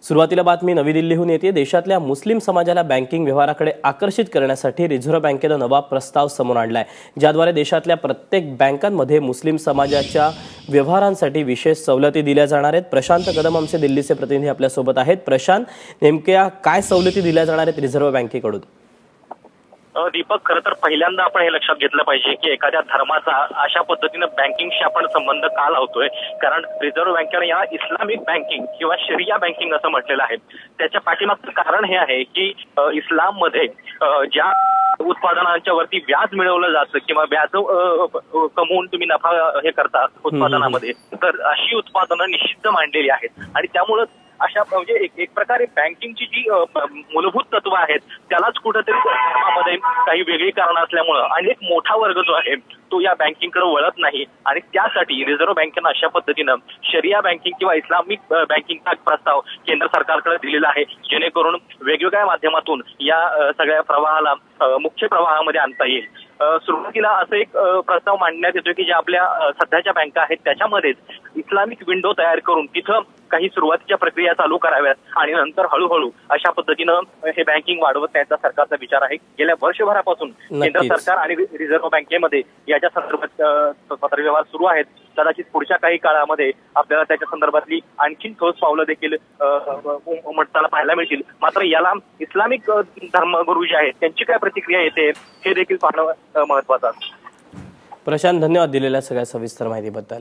सुरुवातीला बातमी नवी दिल्लीहून येते। देशातल्या मुस्लिम समाजाला बँकिंग व्यवहाराकडे आकर्षित करण्यासाठी रिझर्व्ह बँकेने नवा प्रस्ताव समोर आणलाय, ज्याद्वारे देशातल्या प्रत्येक बँकांमध्ये मुस्लिम समाजाच्या व्यवहारांसाठी विशेष सवलती दिल्या जाणार आहेत। प्रशांत कदम आमचे दिल्लीचे प्रतिनिधी आपल्या सोबत आहेत। प्रशांत, नेमक्या काय सवलती दिल्या जाणार आहेत रिझर्व्ह बँकेकडून? दीपक, खरं तर पहिल्यांदा आपण हे लक्षात घेतलं पाहिजे की एखाद्या धर्माचा अशा पद्धतीने बँकिंगशी आपण संबंध का लावतोय, कारण रिझर्व्ह बँकेने या इस्लामिक बँकिंग किंवा शरिया बँकिंग असं म्हटलेलं आहे। त्याच्या पाठीमागचं कारण हे आहे की इस्लाममध्ये ज्या उत्पादनांच्या वरती व्याज मिळवलं जातं किंवा व्याज कमवून तुम्ही नफा हे करता उत्पादनामध्ये, तर अशी उत्पादनं निषिद्ध मांडलेली आहेत आणि त्यामुळे अशा म्हणजे एक प्रकारे बँकिंगची जी मूलभूत तत्व आहेत त्यालाच कुठेतरी धर्मामध्ये काही वेगळी कारण असल्यामुळे अनेक मोठा वर्ग जो आहे तो या बँकिंगकडे वळत नाही आणि त्यासाठी रिझर्व्ह बँकेनं अशा पद्धतीनं शरिया बँकिंग किंवा इस्लामिक बँकिंगचा प्रस्ताव केंद्र सरकारकडे दिलेला आहे, जेणेकरून वेगवेगळ्या माध्यमातून या सगळ्या प्रवाहाला मुख्य प्रवाहामध्ये आणता येईल। सुरुवातीला असं एक प्रस्ताव मांडण्यात येतोय की ज्या आपल्या सध्याच्या बँका आहेत त्याच्यामध्येच इस्लामिक विंडो तयार करून तिथं काही सुरुवातीच्या प्रक्रिया चालू कराव्यात आणि नंतर हळूहळू अशा पद्धतीनं हे बँकिंग वाढवत न्यायचा सरकारचा विचार आहे। गेल्या वर्षभरापासून केंद्र सरकार आणि रिझर्व्ह बँकेमध्ये याच्या संदर्भात पत्रव्यवहार सुरू आहेत। कदाचित पुढच्या काही काळामध्ये आपल्याला त्याच्या संदर्भातली आणखी ठोस पावलं देखील उमटताना पाहायला मिळतील। मात्र याला इस्लामिक धर्मगुरू जे आहेत त्यांची काय प्रतिक्रिया येते हे देखील पाहणं महत्वाचं आहे। प्रशांत, धन्यवाद दिलेल्या सगळ्या सविस्तर माहितीबद्दल।